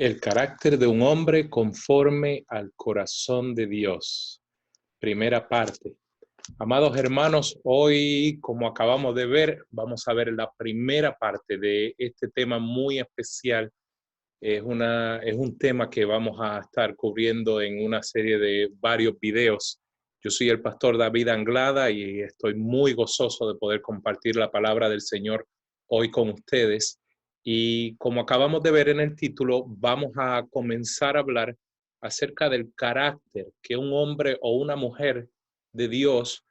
El carácter de un hombre conforme al corazón de Dios. Primera parte. Amados hermanos, hoy, como acabamos de ver, vamos a ver la primera parte de este tema muy especial. Es un tema que vamos a estar cubriendo en una serie de varios videos. Yo soy el pastor David Anglada y estoy muy gozoso de poder compartir la palabra del Señor hoy con ustedes. Y como acabamos de ver en el título, vamos a comenzar a hablar acerca del carácter que un hombre o una mujer de Dios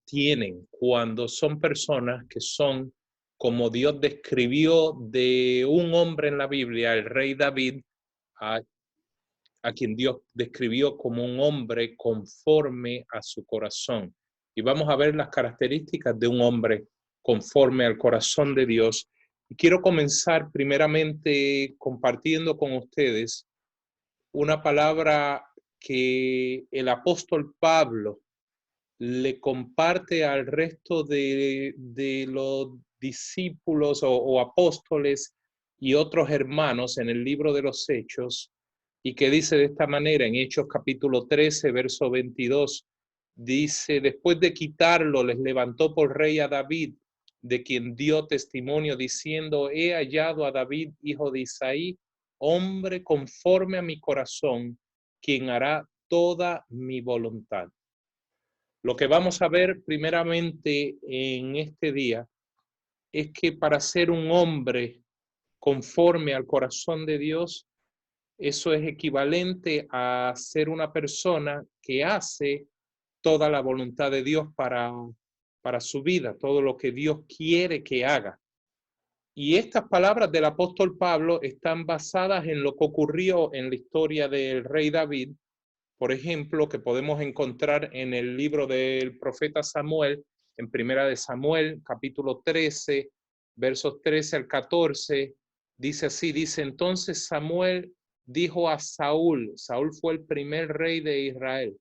tienen cuando son personas que son como Dios describió de un hombre en la Biblia, el rey David, a, a quien Dios describió como un hombre conforme a su corazón. Y vamos a ver las características de un hombre conforme al corazón de Dios. Y quiero comenzar primeramente compartiendo con ustedes una palabra que el apóstol Pablo le comparte al resto de los discípulos o apóstoles y otros hermanos en el libro de los Hechos, y que dice de esta manera en Hechos capítulo 13, verso 22, dice: después de quitarlo, les levantó por rey a David, de quien dio testimonio diciendo: he hallado a David, hijo de Isaí, hombre conforme a mi corazón, quien hará toda mi voluntad. Lo que vamos a ver primeramente en este día es que para ser un hombre conforme al corazón de Dios, eso es equivalente a ser una persona que hace toda la voluntad de Dios para su vida, todo lo que Dios quiere que haga. Y estas palabras del apóstol Pablo están basadas en lo que ocurrió en la historia del rey David, por ejemplo, que podemos encontrar en el libro del profeta Samuel, en Primera de Samuel, capítulo 13, versos 13 al 14, dice así, dice: entonces Samuel dijo a Saúl, Saúl fue el primer rey de Israel: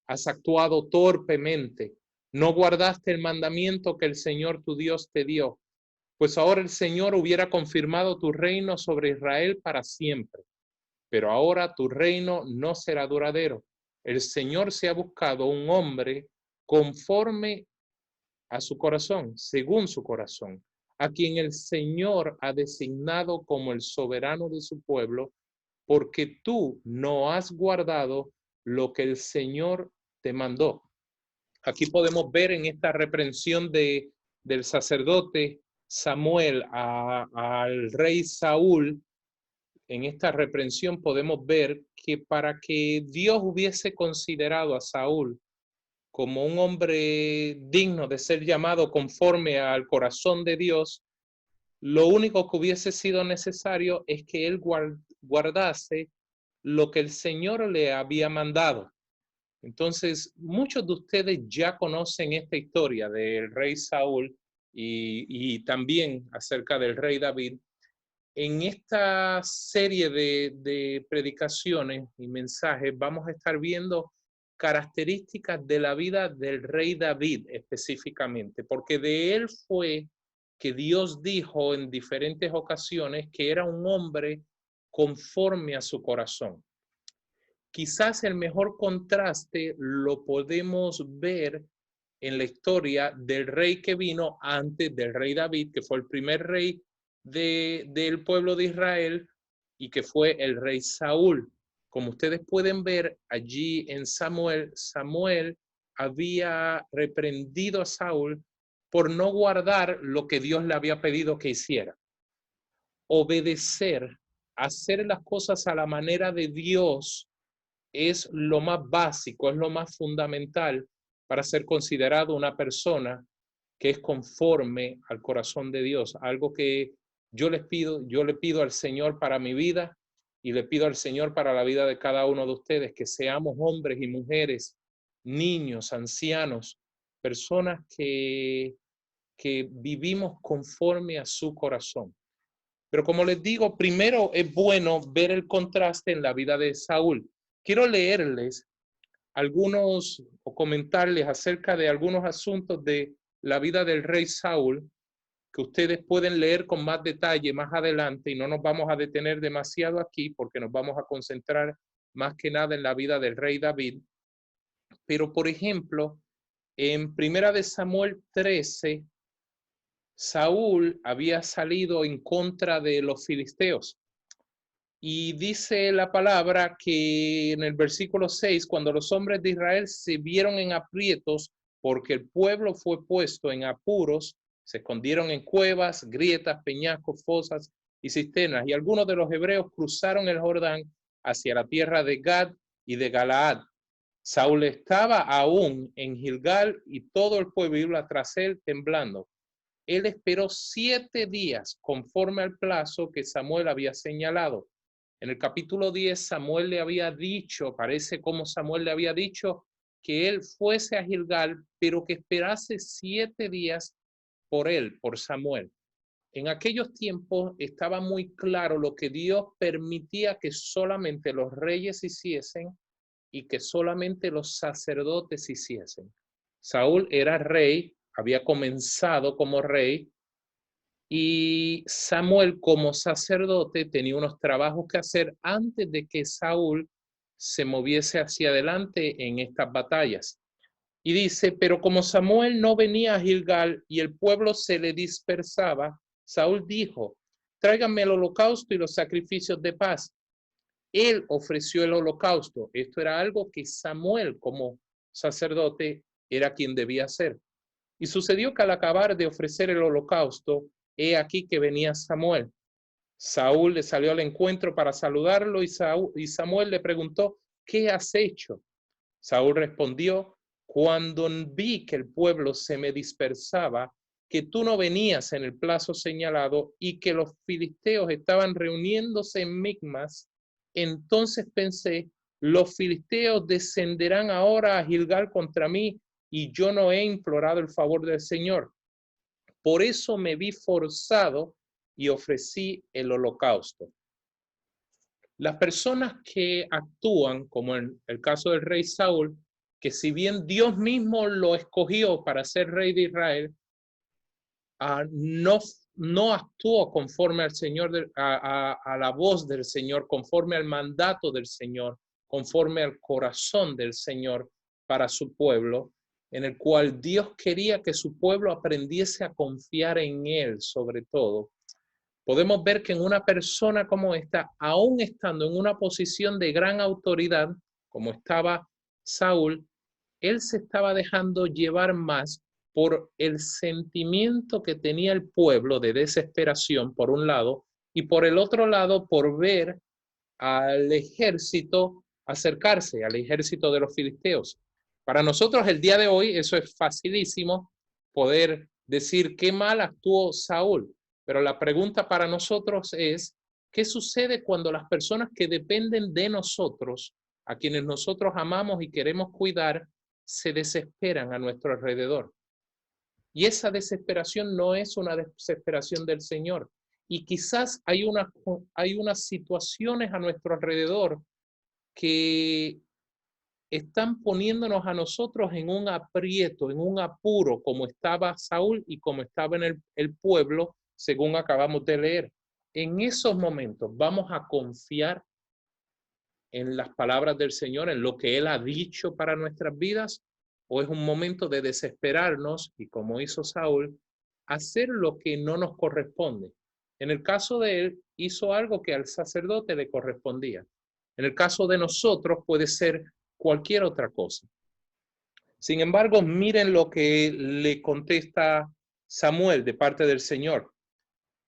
has actuado torpemente, no guardaste el mandamiento que el Señor tu Dios te dio, pues ahora el Señor hubiera confirmado tu reino sobre Israel para siempre. Pero ahora tu reino no será duradero. El Señor se ha buscado un hombre conforme a su corazón, según su corazón, a quien el Señor ha designado como el soberano de su pueblo, porque tú no has guardado lo que el Señor te mandó. Aquí podemos ver en esta reprensión del sacerdote Samuel al rey Saúl. En esta reprensión podemos ver que para que Dios hubiese considerado a Saúl como un hombre digno de ser llamado conforme al corazón de Dios, lo único que hubiese sido necesario es que él guardase lo que el Señor le había mandado. Entonces, muchos de ustedes ya conocen esta historia del rey Saúl y también acerca del rey David. En esta serie de predicaciones y mensajes vamos a estar viendo características de la vida del rey David específicamente, porque de él fue que Dios dijo en diferentes ocasiones que era un hombre conforme a su corazón. Quizás el mejor contraste lo podemos ver en la historia del rey que vino antes del rey David, que fue el primer rey del pueblo de Israel y que fue el rey Saúl. Como ustedes pueden ver allí en Samuel, Samuel había reprendido a Saúl por no guardar lo que Dios le había pedido que hiciera. Obedecer, hacer las cosas a la manera de Dios es lo más básico, es lo más fundamental para ser considerado una persona que es conforme al corazón de Dios. Algo que yo le pido al Señor para mi vida y le pido al Señor para la vida de cada uno de ustedes, que seamos hombres y mujeres, niños, ancianos, personas que vivimos conforme a su corazón. Pero como les digo, primero es bueno ver el contraste en la vida de Saúl. Quiero leerles algunos o comentarles acerca de algunos asuntos de la vida del rey Saúl que ustedes pueden leer con más detalle más adelante, y no nos vamos a detener demasiado aquí porque nos vamos a concentrar más que nada en la vida del rey David. Pero, por ejemplo, en 1 de Samuel 13, Saúl había salido en contra de los filisteos. Y dice la palabra que en el versículo 6, cuando los hombres de Israel se vieron en aprietos porque el pueblo fue puesto en apuros, se escondieron en cuevas, grietas, peñascos, fosas y cisternas. Y algunos de los hebreos cruzaron el Jordán hacia la tierra de Gad y de Galaad. Saúl estaba aún en Gilgal y todo el pueblo iba tras él temblando. Él esperó 7 días conforme al plazo que Samuel había señalado. En el capítulo 10, Samuel le había dicho, parece como Samuel le había dicho, que él fuese a Gilgal, pero que esperase 7 días por él, por Samuel. En aquellos tiempos estaba muy claro lo que Dios permitía que solamente los reyes hiciesen y que solamente los sacerdotes hiciesen. Saúl era rey, había comenzado como rey, y Samuel como sacerdote tenía unos trabajos que hacer antes de que Saúl se moviese hacia adelante en estas batallas. Y dice, pero como Samuel no venía a Gilgal y el pueblo se le dispersaba, Saúl dijo, tráiganme el holocausto y los sacrificios de paz. Él ofreció el holocausto. Esto era algo que Samuel como sacerdote era quien debía hacer. Y sucedió que al acabar de ofrecer el holocausto, he aquí que venía Samuel. Saúl le salió al encuentro para saludarlo y Samuel le preguntó, ¿qué has hecho? Saúl respondió, cuando vi que el pueblo se me dispersaba, que tú no venías en el plazo señalado y que los filisteos estaban reuniéndose en Micmas, entonces pensé, los filisteos descenderán ahora a Gilgal contra mí y yo no he implorado el favor del Señor. Por eso me vi forzado y ofrecí el holocausto. Las personas que actúan, como en el caso del rey Saúl, que si bien Dios mismo lo escogió para ser rey de Israel, no actuó conforme al Señor, a la voz del Señor, conforme al mandato del Señor, conforme al corazón del Señor para su pueblo, en el cual Dios quería que su pueblo aprendiese a confiar en Él sobre todo. Podemos ver que en una persona como esta, aún estando en una posición de gran autoridad, como estaba Saúl, él se estaba dejando llevar más por el sentimiento que tenía el pueblo de desesperación, por un lado, y por el otro lado, por ver al ejército acercarse, al ejército de los filisteos. Para nosotros el día de hoy eso es facilísimo, poder decir qué mal actuó Saúl, pero la pregunta para nosotros es, ¿qué sucede cuando las personas que dependen de nosotros, a quienes nosotros amamos y queremos cuidar, se desesperan a nuestro alrededor? Y esa desesperación no es una desesperación del Señor. Y quizás hay unas situaciones a nuestro alrededor que están poniéndonos a nosotros en un aprieto, en un apuro, como estaba Saúl y como estaba en el pueblo, según acabamos de leer. En esos momentos vamos a confiar en las palabras del Señor, en lo que Él ha dicho para nuestras vidas, o es un momento de desesperarnos y, como hizo Saúl, hacer lo que no nos corresponde. En el caso de él, hizo algo que al sacerdote le correspondía. En el caso de nosotros puede ser cualquier otra cosa. Sin embargo, miren lo que le contesta Samuel de parte del Señor.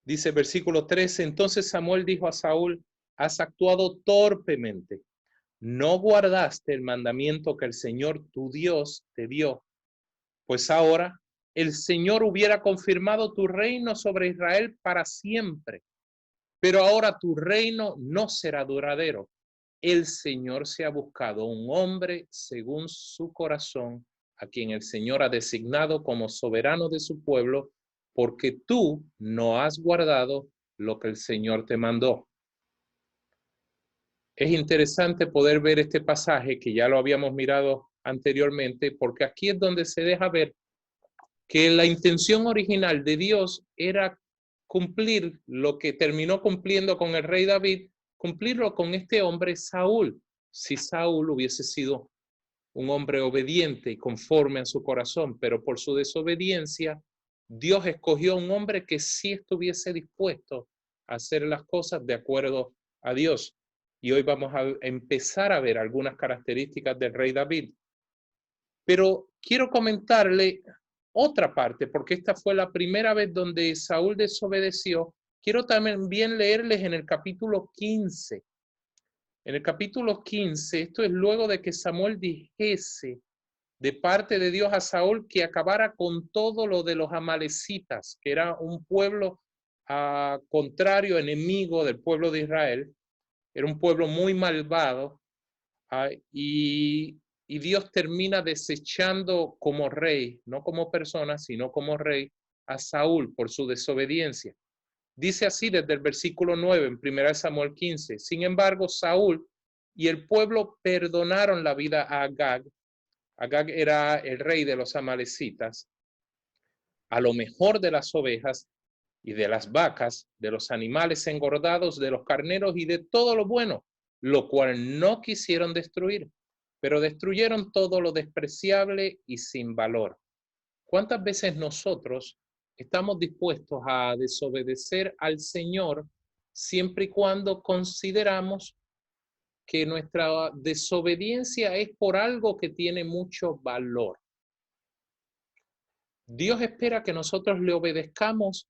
Dice versículo 13, entonces Samuel dijo a Saúl, has actuado torpemente. No guardaste el mandamiento que el Señor tu Dios te dio. Pues ahora el Señor hubiera confirmado tu reino sobre Israel para siempre. Pero ahora tu reino no será duradero. El Señor se ha buscado un hombre según su corazón, a quien el Señor ha designado como soberano de su pueblo, porque tú no has guardado lo que el Señor te mandó. Es interesante poder ver este pasaje que ya lo habíamos mirado anteriormente, porque aquí es donde se deja ver que la intención original de Dios era cumplir lo que terminó cumpliendo con el rey David, cumplirlo con este hombre Saúl. Si Saúl hubiese sido un hombre obediente y conforme a su corazón, pero por su desobediencia, Dios escogió a un hombre que sí estuviese dispuesto a hacer las cosas de acuerdo a Dios. Y hoy vamos a empezar a ver algunas características del rey David. Pero quiero comentarle otra parte, porque esta fue la primera vez donde Saúl desobedeció. Quiero también leerles en el capítulo 15. En el capítulo 15, esto es luego de que Samuel dijese de parte de Dios a Saúl que acabara con todo lo de los amalecitas, que era un pueblo contrario, enemigo del pueblo de Israel. Era un pueblo muy malvado, y Dios termina desechando como rey, no como persona, sino como rey, a Saúl por su desobediencia. Dice así desde el versículo 9 en 1 Samuel 15. Sin embargo, Saúl y el pueblo perdonaron la vida a Agag. Agag era el rey de los amalecitas, a lo mejor de las ovejas y de las vacas, de los animales engordados, de los carneros y de todo lo bueno, lo cual no quisieron destruir, pero destruyeron todo lo despreciable y sin valor. ¿Cuántas veces nosotros estamos dispuestos a desobedecer al Señor siempre y cuando consideramos que nuestra desobediencia es por algo que tiene mucho valor? Dios espera que nosotros le obedezcamos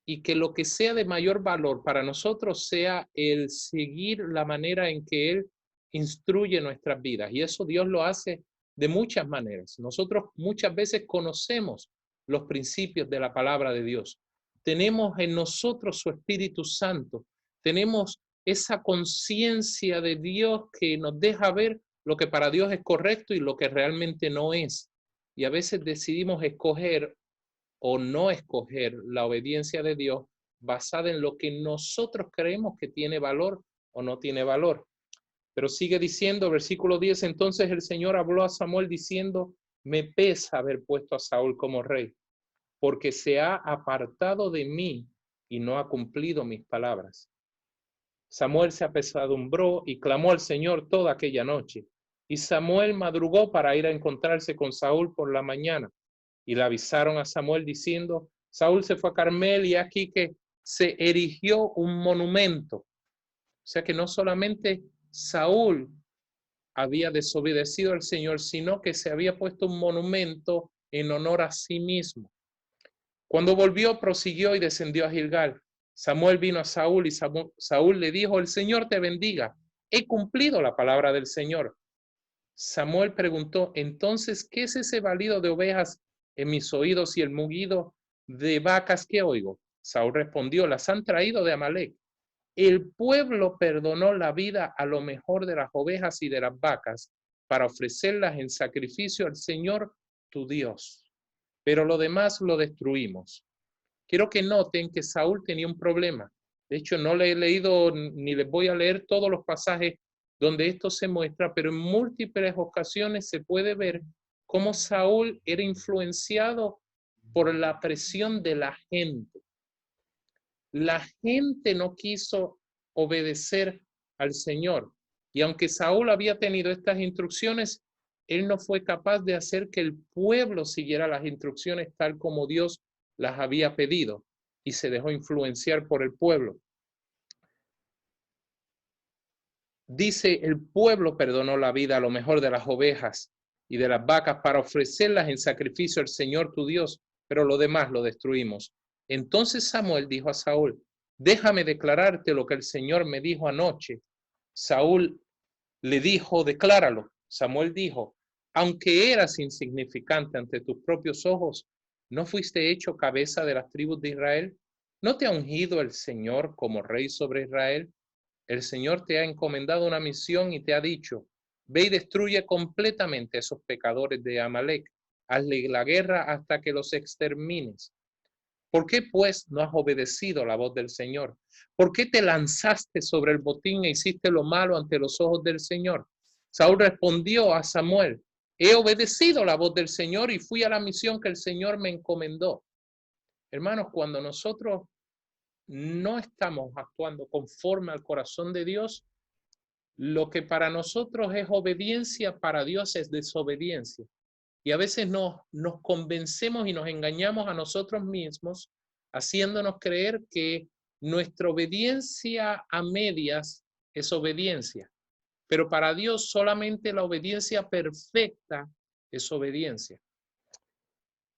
y que lo que sea de mayor valor para nosotros sea el seguir la manera en que Él instruye nuestras vidas. Y eso Dios lo hace de muchas maneras. Nosotros muchas veces conocemos los principios de la palabra de Dios. Tenemos en nosotros su Espíritu Santo. Tenemos esa conciencia de Dios que nos deja ver lo que para Dios es correcto y lo que realmente no es. Y a veces decidimos escoger o no escoger la obediencia de Dios basada en lo que nosotros creemos que tiene valor o no tiene valor. Pero sigue diciendo, versículo 10, entonces el Señor habló a Samuel diciendo, me pesa haber puesto a Saúl como rey, porque se ha apartado de mí y no ha cumplido mis palabras. Samuel se apesadumbró y clamó al Señor toda aquella noche. Y Samuel madrugó para ir a encontrarse con Saúl por la mañana. Y le avisaron a Samuel diciendo, Saúl se fue a Carmel y aquí que se erigió un monumento. O sea que no solamente Saúl había desobedecido al Señor, sino que se había puesto un monumento en honor a sí mismo. Cuando volvió, prosiguió y descendió a Gilgal. Samuel vino a Saúl y Saúl le dijo, el Señor te bendiga. He cumplido la palabra del Señor. Samuel preguntó, entonces, ¿qué es ese balido de ovejas en mis oídos y el mugido de vacas que oigo? Saúl respondió, las han traído de Amalec. El pueblo perdonó la vida a lo mejor de las ovejas y de las vacas para ofrecerlas en sacrificio al Señor tu Dios. Pero lo demás lo destruimos. Quiero que noten que Saúl tenía un problema. De hecho, no le he leído ni les voy a leer todos los pasajes donde esto se muestra, pero en múltiples ocasiones se puede ver cómo Saúl era influenciado por la presión de la gente. La gente no quiso obedecer al Señor. Y aunque Saúl había tenido estas instrucciones, él no fue capaz de hacer que el pueblo siguiera las instrucciones tal como Dios las había pedido y se dejó influenciar por el pueblo. Dice, el pueblo perdonó la vida a lo mejor de las ovejas y de las vacas para ofrecerlas en sacrificio al Señor tu Dios, pero lo demás lo destruimos. Entonces Samuel dijo a Saúl, déjame declararte lo que el Señor me dijo anoche. Saúl le dijo, decláralo. Samuel dijo, aunque eras insignificante ante tus propios ojos, ¿no fuiste hecho cabeza de las tribus de Israel? ¿No te ha ungido el Señor como rey sobre Israel? El Señor te ha encomendado una misión y te ha dicho, ve y destruye completamente a esos pecadores de Amalec. Hazle la guerra hasta que los extermines. ¿Por qué, pues, no has obedecido la voz del Señor? ¿Por qué te lanzaste sobre el botín e hiciste lo malo ante los ojos del Señor? Saúl respondió a Samuel, he obedecido la voz del Señor y fui a la misión que el Señor me encomendó. Hermanos, cuando nosotros no estamos actuando conforme al corazón de Dios, lo que para nosotros es obediencia, para Dios es desobediencia. Y a veces nos convencemos y nos engañamos a nosotros mismos, haciéndonos creer que nuestra obediencia a medias es obediencia. Pero para Dios solamente la obediencia perfecta es obediencia.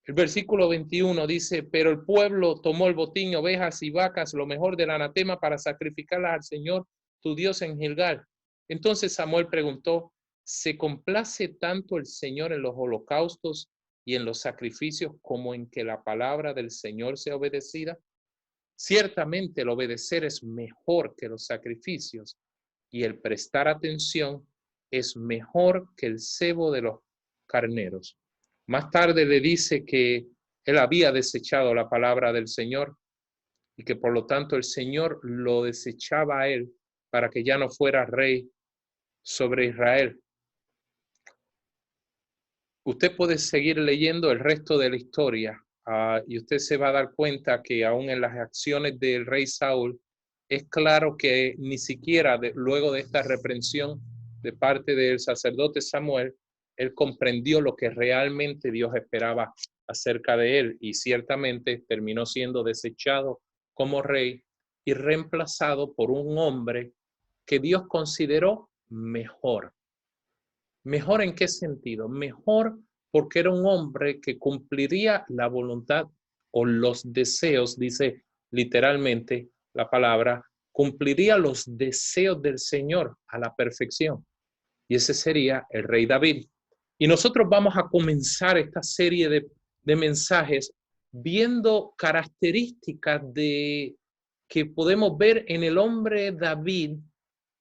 El versículo 21 dice, pero el pueblo tomó el botín, ovejas y vacas, lo mejor del anatema, para sacrificarlas al Señor, tu Dios, en Gilgal. Entonces Samuel preguntó, ¿se complace tanto el Señor en los holocaustos y en los sacrificios como en que la palabra del Señor sea obedecida? Ciertamente el obedecer es mejor que los sacrificios y el prestar atención es mejor que el cebo de los carneros. Más tarde le dice que él había desechado la palabra del Señor y que por lo tanto el Señor lo desechaba a él para que ya no fuera rey sobre Israel. Usted puede seguir leyendo el resto de la historia y usted se va a dar cuenta que aún en las acciones del rey Saúl es claro que ni siquiera luego de esta reprensión de parte del sacerdote Samuel, él comprendió lo que realmente Dios esperaba acerca de él y ciertamente terminó siendo desechado como rey y reemplazado por un hombre que Dios consideró mejor. ¿Mejor en qué sentido? Mejor porque era un hombre que cumpliría la voluntad o los deseos, dice literalmente la palabra, cumpliría los deseos del Señor a la perfección. Y ese sería el rey David. Y nosotros vamos a comenzar esta serie de mensajes viendo características que podemos ver en el hombre David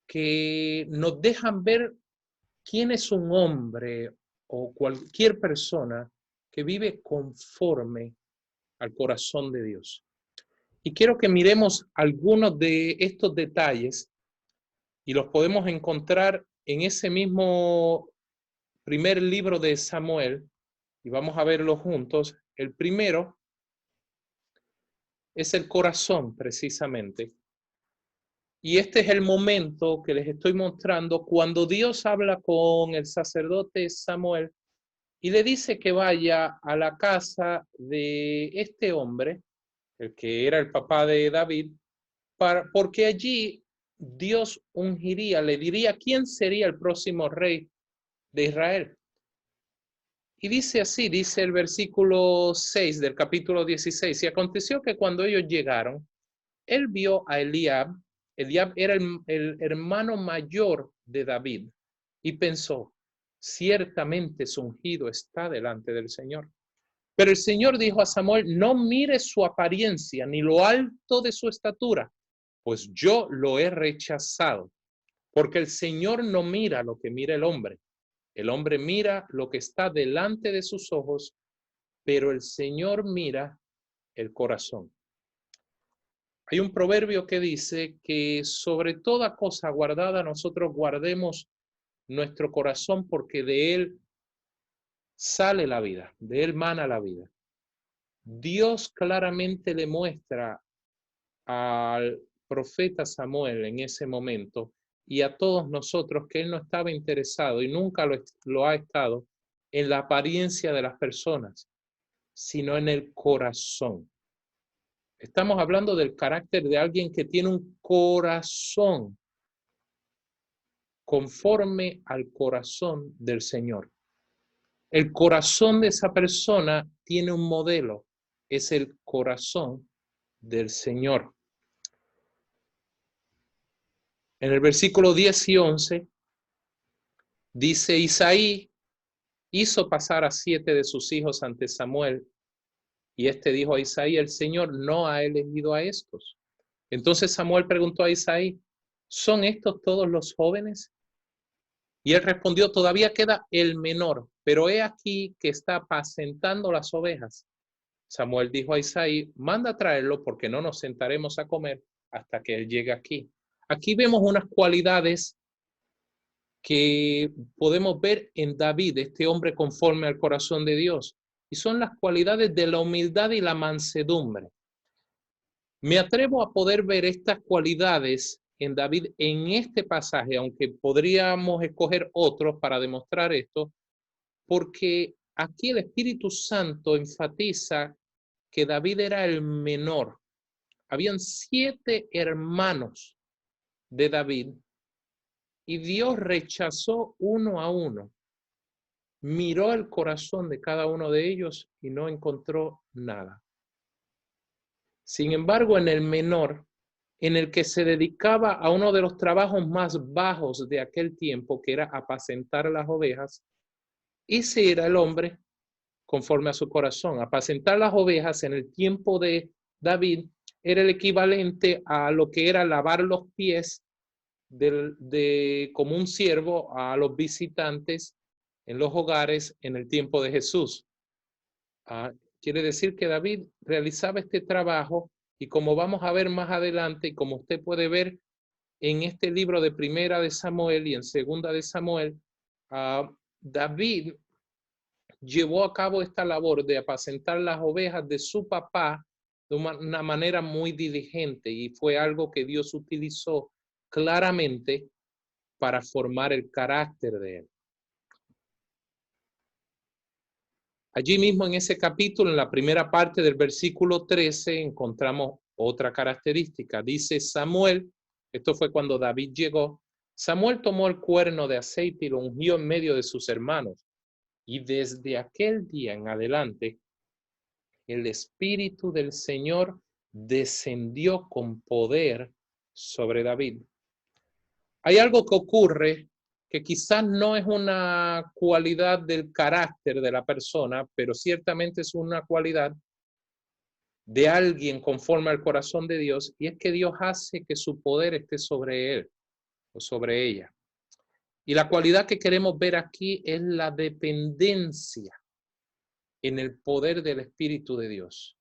que nos dejan ver quién es un hombre o cualquier persona que vive conforme al corazón de Dios. Y quiero que miremos algunos de estos detalles y los podemos encontrar en ese mismo primer libro de Samuel y vamos a verlo juntos. El primero es el corazón, precisamente. Y este es el momento que les estoy mostrando cuando Dios habla con el sacerdote Samuel y le dice que vaya a la casa de este hombre, el que era el papá de David, porque allí Dios ungiría, le diría quién sería el próximo rey de Israel. Y dice así, dice el versículo 6 del capítulo 16, y aconteció que cuando ellos llegaron, él vio a Eliab. Eliab era el hermano mayor de David y pensó, ciertamente su ungido está delante del Señor. Pero el Señor dijo a Samuel, no mires su apariencia ni lo alto de su estatura, pues yo lo he rechazado, porque el Señor no mira lo que mira el hombre. El hombre mira lo que está delante de sus ojos, pero el Señor mira el corazón. Hay un proverbio que dice que sobre toda cosa guardada nosotros guardemos nuestro corazón porque de él sale la vida, de él mana la vida. Dios claramente le muestra al profeta Samuel en ese momento y a todos nosotros que él no estaba interesado y nunca lo ha estado en la apariencia de las personas, sino en el corazón. Estamos hablando del carácter de alguien que tiene un corazón conforme al corazón del Señor. El corazón de esa persona tiene un modelo, es el corazón del Señor. En el versículo 10 y 11 dice, Isaí hizo pasar a 7 de sus hijos ante Samuel, y este dijo a Isaí, el Señor no ha elegido a estos. Entonces Samuel preguntó a Isaí, ¿son estos todos los jóvenes? Y él respondió, todavía queda el menor, pero he aquí que está apacentando las ovejas. Samuel dijo a Isaí, manda a traerlo porque no nos sentaremos a comer hasta que él llegue aquí. Aquí vemos unas cualidades que podemos ver en David, este hombre conforme al corazón de Dios, y son las cualidades de la humildad y la mansedumbre. Me atrevo a poder ver estas cualidades en David en este pasaje, aunque podríamos escoger otros para demostrar esto, porque aquí el Espíritu Santo enfatiza que David era el menor. Habían 7 hermanos de David y Dios rechazó uno a uno. Miró el corazón de cada uno de ellos y no encontró nada. Sin embargo, en el menor, en el que se dedicaba a uno de los trabajos más bajos de aquel tiempo, que era apacentar las ovejas, ese era el hombre conforme a su corazón. Apacentar las ovejas en el tiempo de David era el equivalente a lo que era lavar los pies como un siervo a los visitantes en los hogares en el tiempo de Jesús. Quiere decir que David realizaba este trabajo y como vamos a ver más adelante y como usted puede ver en este libro de Primera de Samuel y en Segunda de Samuel, David llevó a cabo esta labor de apacentar las ovejas de su papá de una manera muy diligente y fue algo que Dios utilizó claramente para formar el carácter de él. Allí mismo en ese capítulo, en la primera parte del versículo 13, encontramos otra característica. Dice Samuel, esto fue cuando David llegó, Samuel tomó el cuerno de aceite y lo ungió en medio de sus hermanos. Y desde aquel día en adelante, el Espíritu del Señor descendió con poder sobre David. Hay algo que ocurre que quizás no es una cualidad del carácter de la persona, pero ciertamente es una cualidad de alguien conforme al corazón de Dios, y es que Dios hace que su poder esté sobre él o sobre ella. Y la cualidad que queremos ver aquí es la dependencia en el poder del Espíritu de Dios.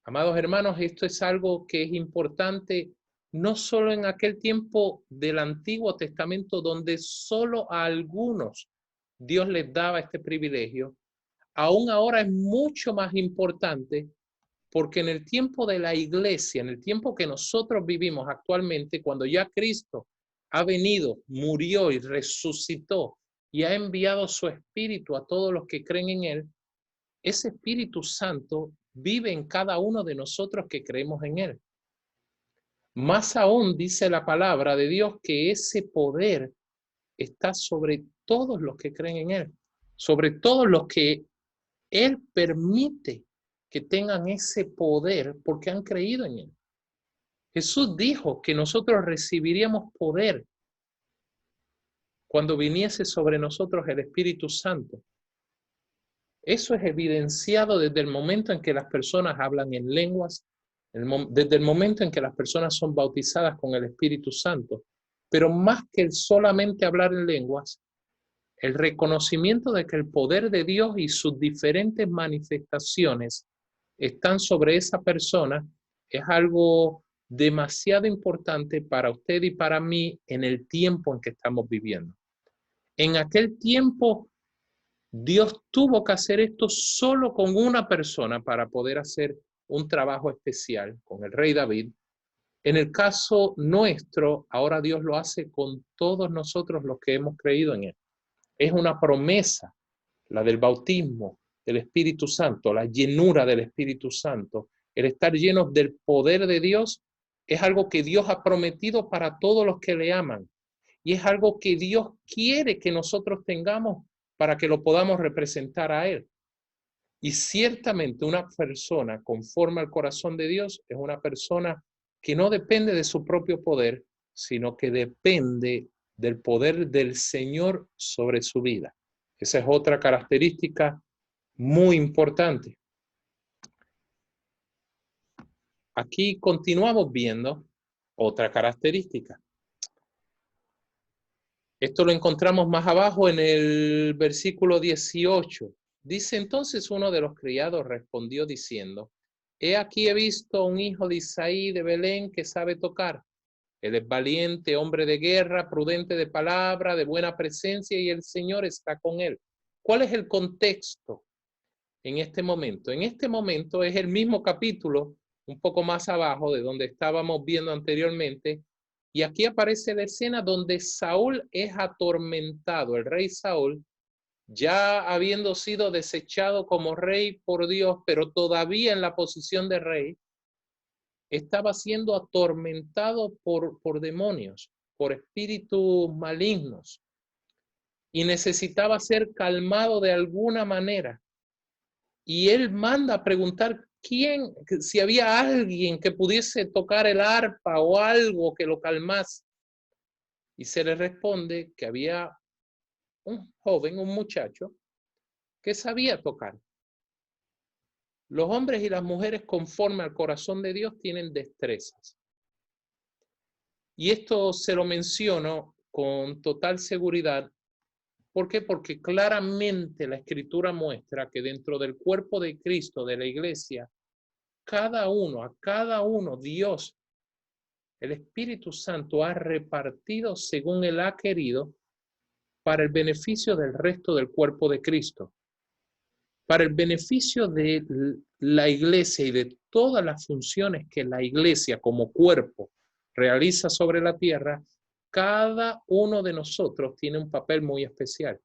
Amados hermanos, esto es algo que es importante no solo en aquel tiempo del Antiguo Testamento, donde solo a algunos Dios les daba este privilegio, aún ahora es mucho más importante porque en el tiempo de la iglesia, en el tiempo que nosotros vivimos actualmente, cuando ya Cristo ha venido, murió y resucitó y ha enviado su Espíritu a todos los que creen en Él, ese Espíritu Santo vive en cada uno de nosotros que creemos en Él. Más aún dice la palabra de Dios que ese poder está sobre todos los que creen en Él, sobre todos los que Él permite que tengan ese poder porque han creído en Él. Jesús dijo que nosotros recibiríamos poder cuando viniese sobre nosotros el Espíritu Santo. Eso es evidenciado desde el momento en que las personas hablan en lenguas, desde el momento en que las personas son bautizadas con el Espíritu Santo. Pero más que el solamente hablar en lenguas, el reconocimiento de que el poder de Dios y sus diferentes manifestaciones están sobre esa persona es algo demasiado importante para usted y para mí en el tiempo en que estamos viviendo. En aquel tiempo, Dios tuvo que hacer esto solo con una persona para poder hacer un trabajo especial con el rey David. En el caso nuestro, ahora Dios lo hace con todos nosotros los que hemos creído en Él. Es una promesa, la del bautismo del Espíritu Santo, la llenura del Espíritu Santo, el estar llenos del poder de Dios, es algo que Dios ha prometido para todos los que le aman. Y es algo que Dios quiere que nosotros tengamos para que lo podamos representar a Él. Y ciertamente una persona conforme al corazón de Dios es una persona que no depende de su propio poder, sino que depende del poder del Señor sobre su vida. Esa es otra característica muy importante. Aquí continuamos viendo otra característica. Esto lo encontramos más abajo en el versículo 18. Dice entonces uno de los criados respondió diciendo, he aquí he visto un hijo de Isaí de Belén que sabe tocar. Él es valiente, hombre de guerra, prudente de palabra, de buena presencia, y el Señor está con él. ¿Cuál es el contexto en este momento? En este momento es el mismo capítulo, un poco más abajo de donde estábamos viendo anteriormente, y aquí aparece la escena donde Saúl es atormentado, el rey Saúl, ya habiendo sido desechado como rey por Dios, pero todavía en la posición de rey, estaba siendo atormentado por demonios, por espíritus malignos, y necesitaba ser calmado de alguna manera. Y él manda a preguntar si había alguien que pudiese tocar el arpa o algo que lo calmase. Y se le responde que había un joven, un muchacho, que sabía tocar. Los hombres y las mujeres conforme al corazón de Dios tienen destrezas. Y esto se lo menciono con total seguridad. ¿Por qué? Porque claramente la Escritura muestra que dentro del cuerpo de Cristo, de la iglesia, a cada uno, Dios, el Espíritu Santo ha repartido según Él ha querido para el beneficio del resto del cuerpo de Cristo. Para el beneficio de la iglesia y de todas las funciones que la iglesia como cuerpo realiza sobre la tierra, cada uno de nosotros tiene un papel muy especial.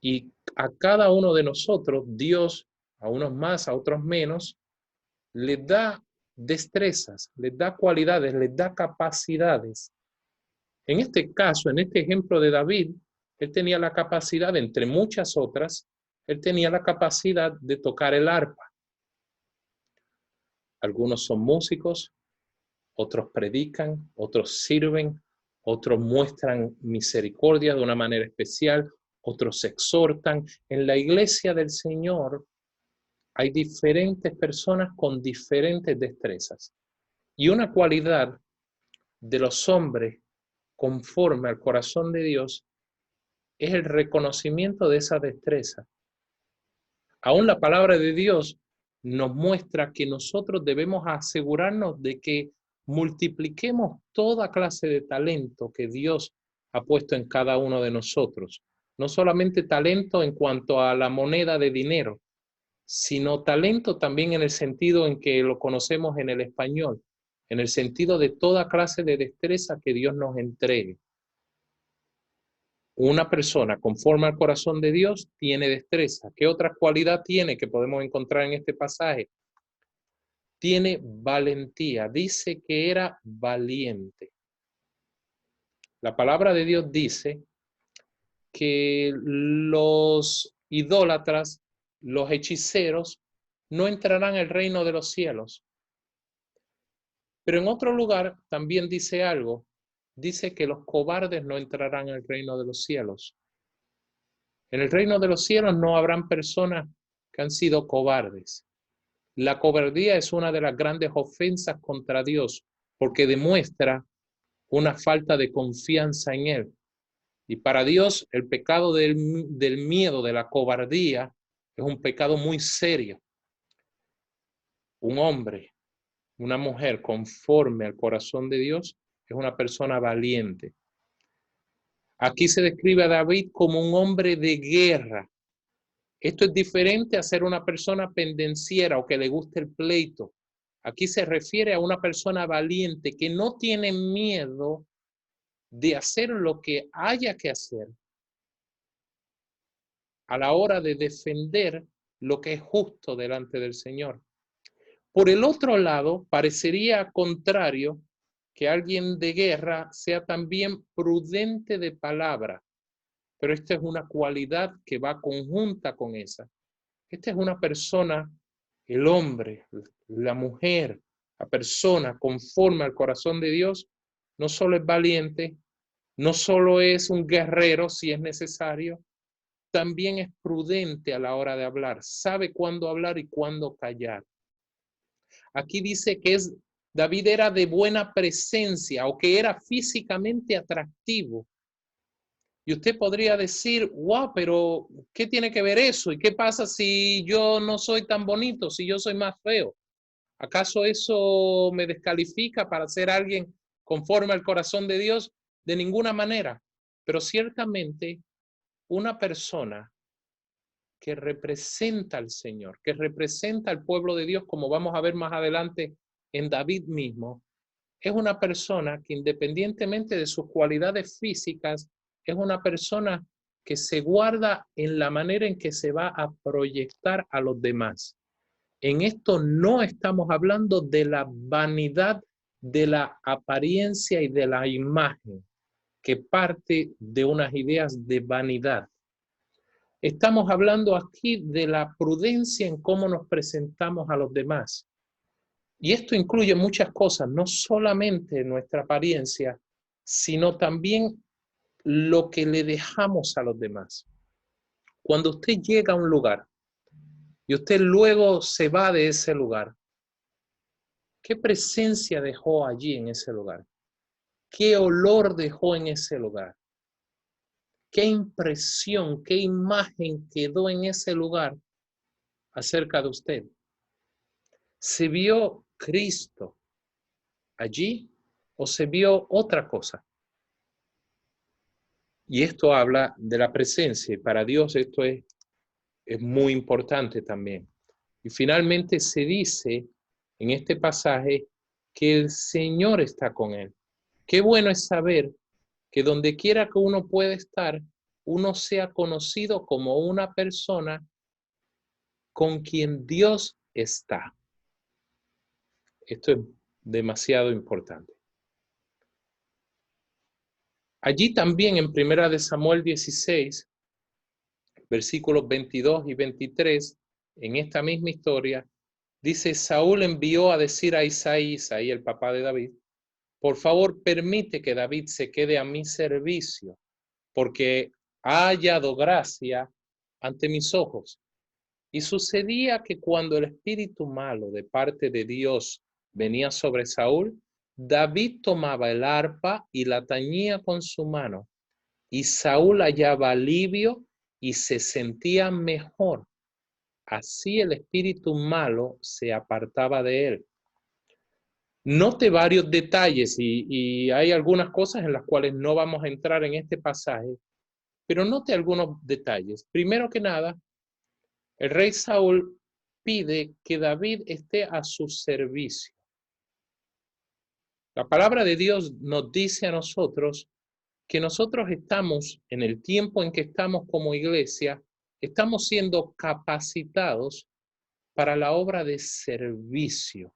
Y a cada uno de nosotros, Dios, a unos más, a otros menos, les da destrezas, les da cualidades, les da capacidades. En este caso, en este ejemplo de David, él tenía la capacidad, entre muchas otras, él tenía la capacidad de tocar el arpa. Algunos son músicos, otros predican, otros sirven, otros muestran misericordia de una manera especial, otros exhortan. En la iglesia del Señor hay diferentes personas con diferentes destrezas. Y una cualidad de los hombres conforme al corazón de Dios es el reconocimiento de esa destreza. Aún la palabra de Dios nos muestra que nosotros debemos asegurarnos de que multipliquemos toda clase de talento que Dios ha puesto en cada uno de nosotros. No solamente talento en cuanto a la moneda de dinero, sino talento también en el sentido en que lo conocemos en el español, en el sentido de toda clase de destreza que Dios nos entregue. Una persona conforme al corazón de Dios tiene destreza. ¿Qué otra cualidad tiene que podemos encontrar en este pasaje? Tiene valentía. Dice que era valiente. La palabra de Dios dice que los idólatras, los hechiceros, no entrarán al reino de los cielos. Pero en otro lugar también dice algo. Dice que los cobardes no entrarán al reino de los cielos. En el reino de los cielos no habrán personas que han sido cobardes. La cobardía es una de las grandes ofensas contra Dios porque demuestra una falta de confianza en Él. Y para Dios el pecado del miedo, de la cobardía, es un pecado muy serio. Un hombre, una mujer conforme al corazón de Dios es una persona valiente. Aquí se describe a David como un hombre de guerra. Esto es diferente a ser una persona pendenciera o que le guste el pleito. Aquí se refiere a una persona valiente que no tiene miedo de hacer lo que haya que hacer a la hora de defender lo que es justo delante del Señor. Por el otro lado, parecería contrario que alguien de guerra sea también prudente de palabra, pero esta es una cualidad que va conjunta con esa. Esta es una persona, el hombre, la mujer, la persona conforme al corazón de Dios, no solo es valiente, no solo es un guerrero si es necesario, también es prudente a la hora de hablar, sabe cuándo hablar y cuándo callar. Aquí dice que David era de buena presencia o que era físicamente atractivo. Y usted podría decir, wow, pero ¿qué tiene que ver eso? ¿Y qué pasa si yo no soy tan bonito, si yo soy más feo? ¿Acaso eso me descalifica para ser alguien conforme al corazón de Dios, de ninguna manera. Pero ciertamente una persona que representa al Señor, que representa al pueblo de Dios, como vamos a ver más adelante en David mismo, es una persona que independientemente de sus cualidades físicas, es una persona que se guarda en la manera en que se va a proyectar a los demás. En esto no estamos hablando de la vanidad de la apariencia y de la imagen, que parte de unas ideas de vanidad. Estamos hablando aquí de la prudencia en cómo nos presentamos a los demás. Y esto incluye muchas cosas, no solamente nuestra apariencia, sino también lo que le dejamos a los demás. Cuando usted llega a un lugar y usted luego se va de ese lugar, ¿qué presencia dejó allí en ese lugar? ¿Qué olor dejó en ese lugar? ¿Qué impresión, qué imagen quedó en ese lugar acerca de usted? ¿Se vio Cristo allí o se vio otra cosa? Y esto habla de la presencia, y para Dios esto es muy importante también. Y finalmente se dice en este pasaje que el Señor está con él. Qué bueno es saber que donde quiera que uno pueda estar, uno sea conocido como una persona con quien Dios está. Esto es demasiado importante. Allí también en 1 Samuel 16, versículos 22 y 23, en esta misma historia, dice, Saúl envió a decir a Isaí, el papá de David, por favor permite que David se quede a mi servicio, porque ha hallado gracia ante mis ojos. Y sucedía que cuando el espíritu malo de parte de Dios venía sobre Saúl, David tomaba el arpa y la tañía con su mano, y Saúl hallaba alivio y se sentía mejor. Así el espíritu malo se apartaba de él. Note varios detalles y hay algunas cosas en las cuales no vamos a entrar en este pasaje, pero note algunos detalles. Primero que nada, el rey Saúl pide que David esté a su servicio. La palabra de Dios nos dice a nosotros que nosotros estamos, en el tiempo en que estamos como iglesia, estamos siendo capacitados para la obra de servicio,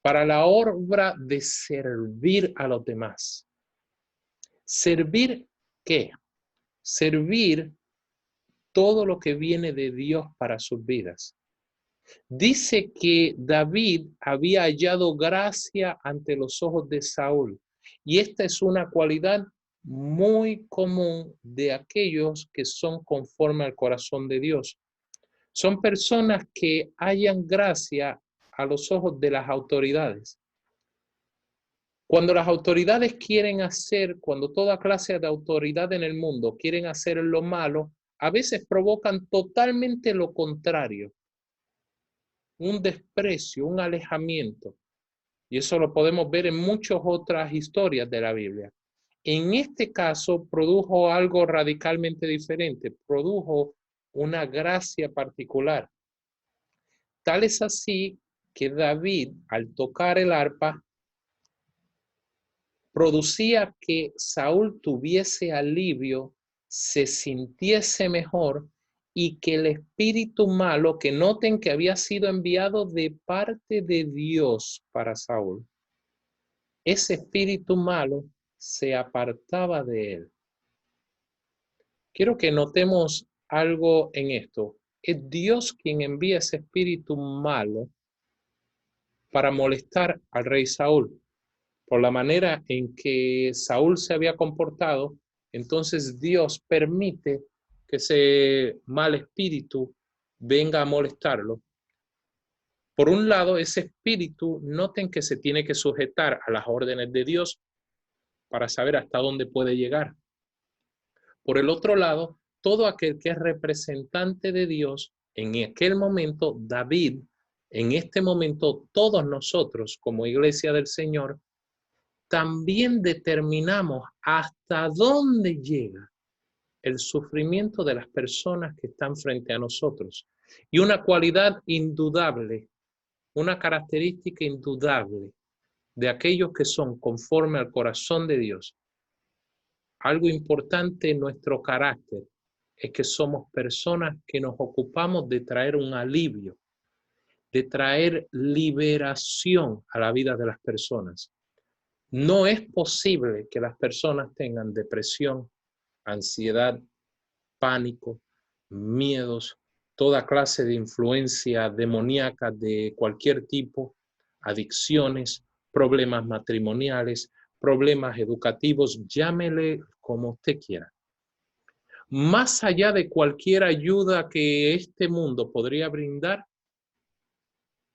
para la obra de servir a los demás. ¿Servir qué? Servir todo lo que viene de Dios para sus vidas. Dice que David había hallado gracia ante los ojos de Saúl, y esta es una cualidad muy común de aquellos que son conforme al corazón de Dios. Son personas que hallan gracia a los ojos de las autoridades. Cuando las autoridades quieren hacer, cuando toda clase de autoridad en el mundo quieren hacer lo malo, a veces provocan totalmente lo contrario. Un desprecio, un alejamiento. Y eso lo podemos ver en muchas otras historias de la Biblia. En este caso, produjo algo radicalmente diferente. Produjo una gracia particular. Tal es así que David, al tocar el arpa, producía que Saúl tuviese alivio, se sintiese mejor y que el espíritu malo, que noten que había sido enviado de parte de Dios para Saúl, ese espíritu malo se apartaba de él. Quiero que notemos algo en esto. Es Dios quien envía ese espíritu malo para molestar al rey Saúl. Por la manera en que Saúl se había comportado, entonces Dios permite que ese mal espíritu venga a molestarlo. Por un lado, ese espíritu, noten que se tiene que sujetar a las órdenes de Dios para saber hasta dónde puede llegar. Por el otro lado, todo aquel que es representante de Dios, en aquel momento, David, en este momento, todos nosotros como iglesia del Señor, también determinamos hasta dónde llega el sufrimiento de las personas que están frente a nosotros. Y una cualidad indudable, una característica indudable de aquellos que son conforme al corazón de Dios, algo importante en nuestro carácter es que somos personas que nos ocupamos de traer un alivio, de traer liberación a la vida de las personas. No es posible que las personas tengan depresión, ansiedad, pánico, miedos, toda clase de influencia demoníaca de cualquier tipo, adicciones, problemas matrimoniales, problemas educativos, llámele como usted quiera. Más allá de cualquier ayuda que este mundo podría brindar,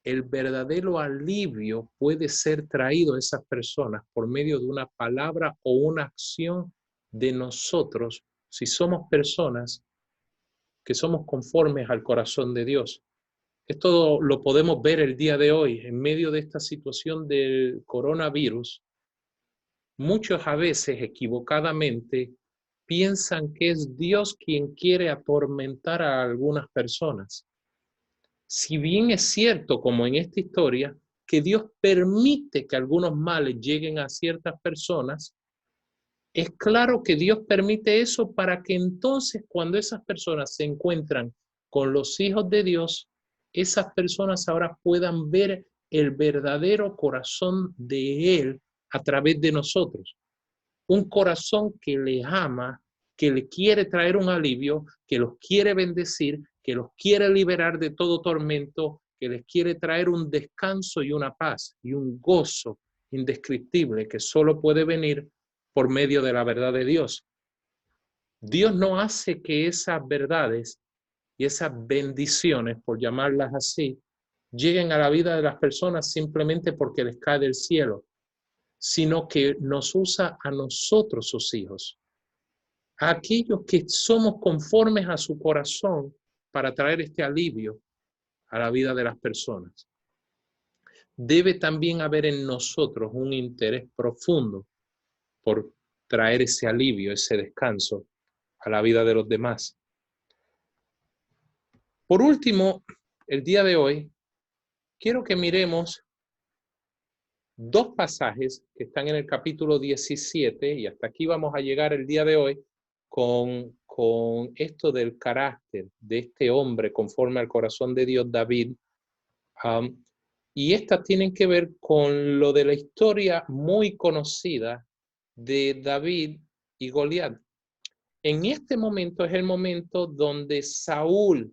el verdadero alivio puede ser traído a esas personas por medio de una palabra o una acción de nosotros, si somos personas que somos conformes al corazón de Dios. Esto lo podemos ver el día de hoy, en medio de esta situación del coronavirus. Muchos a veces equivocadamente piensan que es Dios quien quiere atormentar a algunas personas. Si bien es cierto, como en esta historia, que Dios permite que algunos males lleguen a ciertas personas, es claro que Dios permite eso para que entonces cuando esas personas se encuentran con los hijos de Dios, esas personas ahora puedan ver el verdadero corazón de Él a través de nosotros. Un corazón que les ama, que le quiere traer un alivio, que los quiere bendecir, que los quiere liberar de todo tormento, que les quiere traer un descanso y una paz y un gozo indescriptible que solo puede venir por medio de la verdad de Dios. Dios no hace que esas verdades y esas bendiciones, por llamarlas así, lleguen a la vida de las personas simplemente porque les cae del cielo, sino que nos usa a nosotros, sus hijos, a aquellos que somos conformes a su corazón para traer este alivio a la vida de las personas. Debe también haber en nosotros un interés profundo por traer ese alivio, ese descanso a la vida de los demás. Por último, el día de hoy, quiero que miremos dos pasajes que están en el capítulo 17, y hasta aquí vamos a llegar el día de hoy, con esto del carácter de este hombre conforme al corazón de Dios, David. Y estas tienen que ver con lo de la historia muy conocida de David y Goliat. En este momento es el momento donde Saúl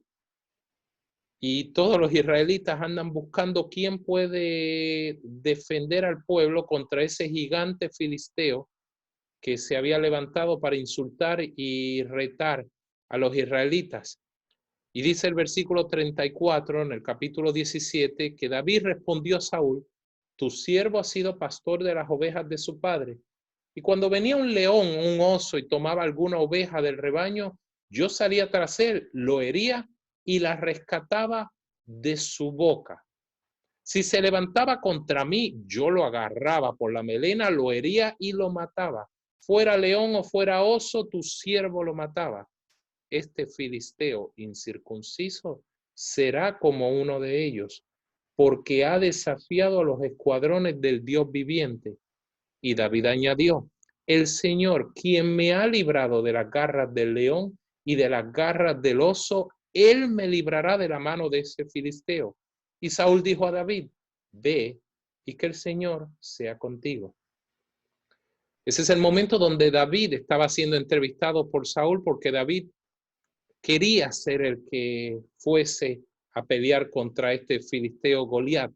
y todos los israelitas andan buscando quién puede defender al pueblo contra ese gigante filisteo que se había levantado para insultar y retar a los israelitas. Y dice el versículo 34 en el capítulo 17 que David respondió a Saúl: tu siervo ha sido pastor de las ovejas de su padre. Y cuando venía un león, un oso, y tomaba alguna oveja del rebaño, yo salía tras él, lo hería y la rescataba de su boca. Si se levantaba contra mí, yo lo agarraba por la melena, lo hería y lo mataba. Fuera león o fuera oso, tu siervo lo mataba. Este filisteo incircunciso será como uno de ellos, porque ha desafiado a los escuadrones del Dios viviente. Y David añadió: el Señor, quien me ha librado de las garras del león y de las garras del oso, Él me librará de la mano de ese filisteo. Y Saúl dijo a David: ve y que el Señor sea contigo. Ese es el momento donde David estaba siendo entrevistado por Saúl, porque David quería ser el que fuese a pelear contra este filisteo Goliat.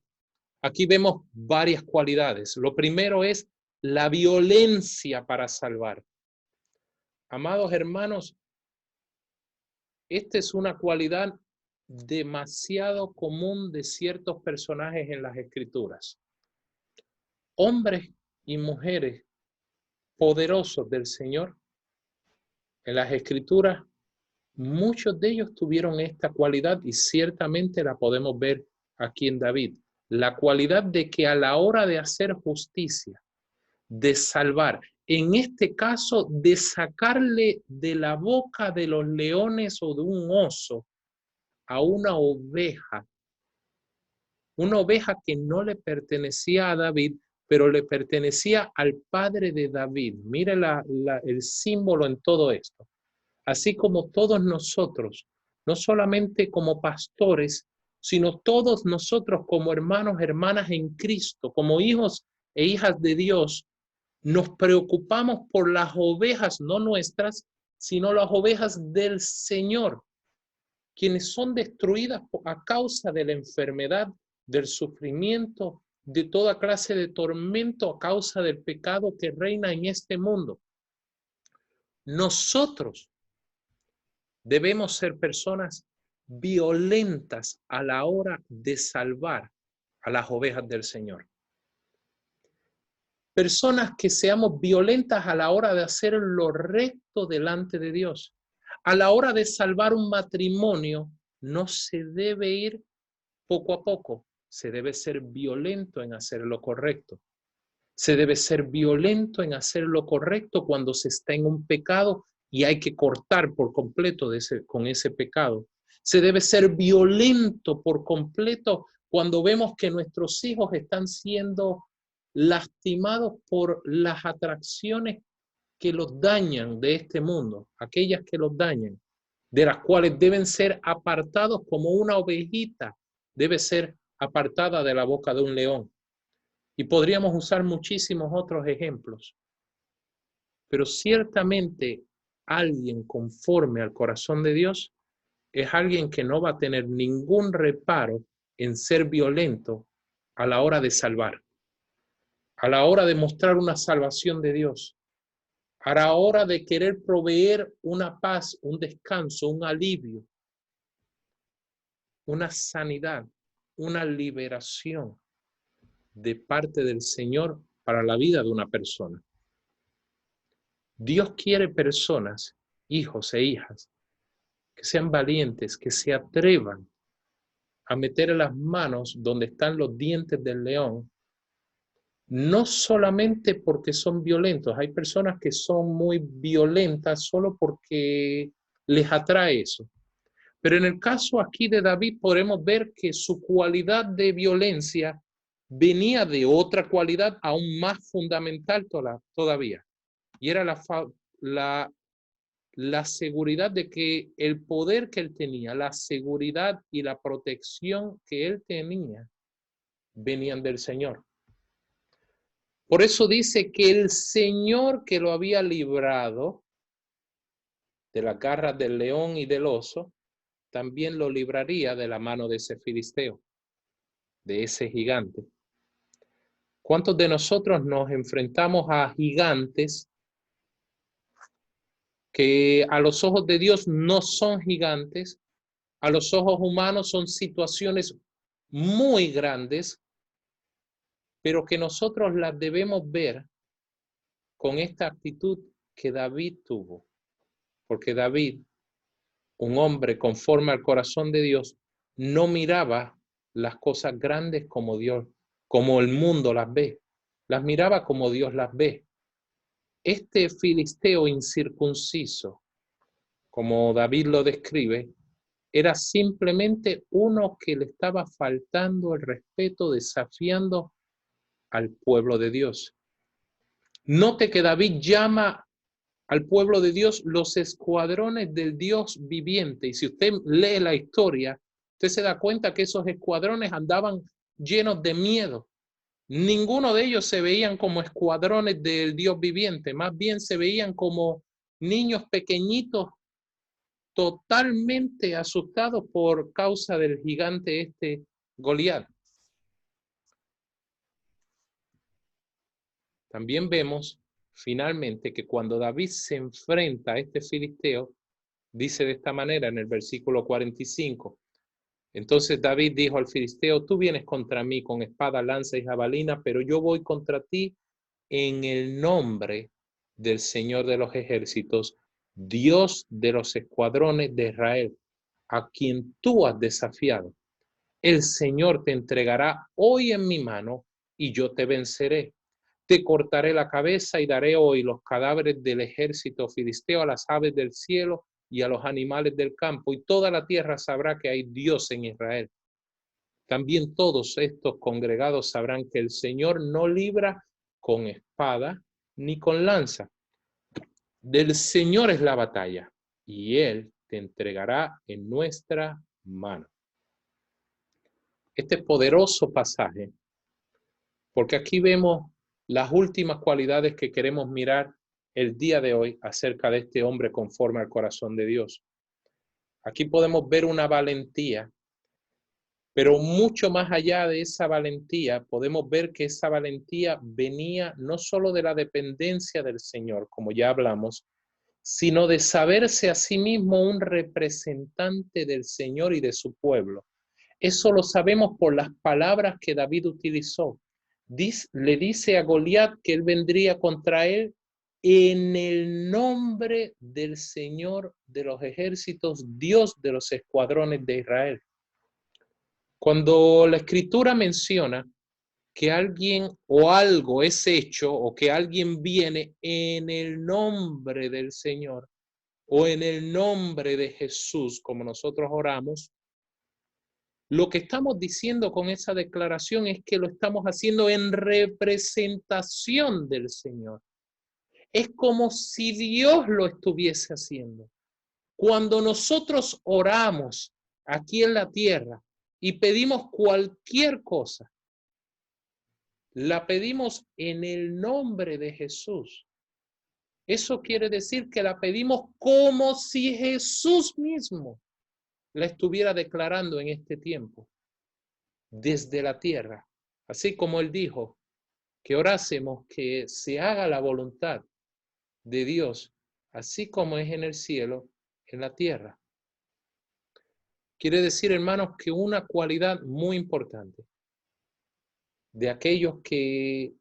Aquí vemos varias cualidades. Lo primero es la violencia para salvar. Amados hermanos, esta es una cualidad demasiado común de ciertos personajes en las Escrituras. Hombres y mujeres poderosos del Señor, en las Escrituras, muchos de ellos tuvieron esta cualidad y ciertamente la podemos ver aquí en David. La cualidad de que a la hora de hacer justicia, de salvar. En este caso, de sacarle de la boca de los leones o de un oso a una oveja que no le pertenecía a David, pero le pertenecía al padre de David. Mire el símbolo en todo esto. Así como todos nosotros, no solamente como pastores, sino todos nosotros como hermanos, hermanas en Cristo, como hijos e hijas de Dios, nos preocupamos por las ovejas, no nuestras, sino las ovejas del Señor, quienes son destruidas a causa de la enfermedad, del sufrimiento, de toda clase de tormento a causa del pecado que reina en este mundo. Nosotros debemos ser personas violentas a la hora de salvar a las ovejas del Señor. Personas que seamos violentas a la hora de hacer lo recto delante de Dios. A la hora de salvar un matrimonio, no se debe ir poco a poco. Se debe ser violento en hacer lo correcto. Se debe ser violento en hacer lo correcto cuando se está en un pecado y hay que cortar por completo con ese pecado. Se debe ser violento por completo cuando vemos que nuestros hijos están siendo lastimados por las atracciones que los dañan de este mundo, aquellas que los dañan, de las cuales deben ser apartados como una ovejita debe ser apartada de la boca de un león. Y podríamos usar muchísimos otros ejemplos. Pero ciertamente alguien conforme al corazón de Dios es alguien que no va a tener ningún reparo en ser violento a la hora de salvar, a la hora de mostrar una salvación de Dios, a la hora de querer proveer una paz, un descanso, un alivio, una sanidad, una liberación de parte del Señor para la vida de una persona. Dios quiere personas, hijos e hijas, que sean valientes, que se atrevan a meter las manos donde están los dientes del león, no solamente porque son violentos. Hay personas que son muy violentas solo porque les atrae eso. Pero en el caso aquí de David podemos ver que su cualidad de violencia venía de otra cualidad aún más fundamental todavía. Y era la seguridad de que el poder que él tenía, la seguridad y la protección que él tenía, venían del Señor. Por eso dice que el Señor que lo había librado de las garras del león y del oso, también lo libraría de la mano de ese filisteo, de ese gigante. ¿Cuántos de nosotros nos enfrentamos a gigantes que a los ojos de Dios no son gigantes, a los ojos humanos son situaciones muy grandes, pero que nosotros las debemos ver con esta actitud que David tuvo? Porque David, un hombre conforme al corazón de Dios, no miraba las cosas grandes como Dios, como el mundo las ve, las miraba como Dios las ve. Este filisteo incircunciso, como David lo describe, era simplemente uno que le estaba faltando el respeto, desafiando al pueblo de Dios. Note que David llama al pueblo de Dios los escuadrones del Dios viviente. Y si usted lee la historia, usted se da cuenta que esos escuadrones andaban llenos de miedo. Ninguno de ellos se veían como escuadrones del Dios viviente, más bien se veían como niños pequeñitos totalmente asustados por causa del gigante Goliat. También vemos finalmente que cuando David se enfrenta a este filisteo, dice de esta manera en el versículo 45. Entonces David dijo al filisteo: tú vienes contra mí con espada, lanza y jabalina, pero yo voy contra ti en el nombre del Señor de los ejércitos, Dios de los escuadrones de Israel, a quien tú has desafiado. El Señor te entregará hoy en mi mano y yo te venceré. te cortaré la cabeza y daré hoy los cadáveres del ejército filisteo a las aves del cielo y a los animales del campo, y toda la tierra sabrá que hay Dios en Israel. También todos estos congregados sabrán que el Señor no libra con espada ni con lanza. Del Señor es la batalla, y Él te entregará en nuestra mano. Este poderoso pasaje, porque aquí vemos las últimas cualidades que queremos mirar el día de hoy acerca de este hombre conforme al corazón de Dios. Aquí podemos ver una valentía, pero mucho más allá de esa valentía, podemos ver que esa valentía venía no solo de la dependencia del Señor, como ya hablamos, sino de saberse a sí mismo un representante del Señor y de su pueblo. Eso lo sabemos por las palabras que David utilizó. Le dice a Goliat que él vendría contra él en el nombre del Señor de los ejércitos, Dios de los escuadrones de Israel. Cuando la Escritura menciona que alguien o algo es hecho o que alguien viene en el nombre del Señor o en el nombre de Jesús, como nosotros oramos, lo que estamos diciendo con esa declaración es que lo estamos haciendo en representación del Señor. Es como si Dios lo estuviese haciendo. Cuando nosotros oramos aquí en la tierra y pedimos cualquier cosa, la pedimos en el nombre de Jesús. Eso quiere decir que la pedimos como si Jesús mismo la estuviera declarando en este tiempo, desde la tierra. Así como Él dijo que orásemos que se haga la voluntad de Dios, así como es en el cielo, en la tierra. Quiere decir, hermanos, que una cualidad muy importante de aquellos que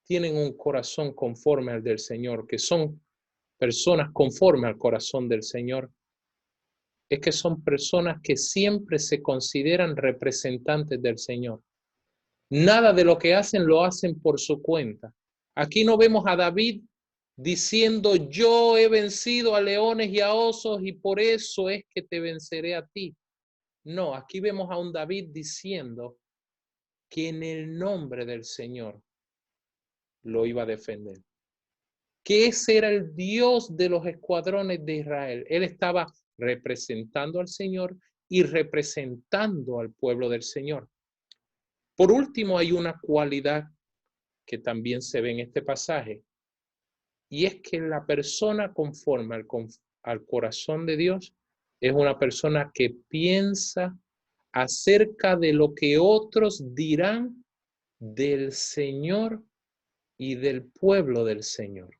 tienen un corazón conforme al del Señor, que son personas conforme al corazón del Señor, es que son personas que siempre se consideran representantes del Señor. Nada de lo que hacen lo hacen por su cuenta. Aquí no vemos a David diciendo, yo he vencido a leones y a osos y por eso es que te venceré a ti. No, aquí vemos a un David diciendo que en el nombre del Señor lo iba a defender. Que ese era el Dios de los escuadrones de Israel. Él estaba representando al Señor y representando al pueblo del Señor. Por último, hay una cualidad que también se ve en este pasaje, y es que la persona conforme al corazón de Dios es una persona que piensa acerca de lo que otros dirán del Señor y del pueblo del Señor.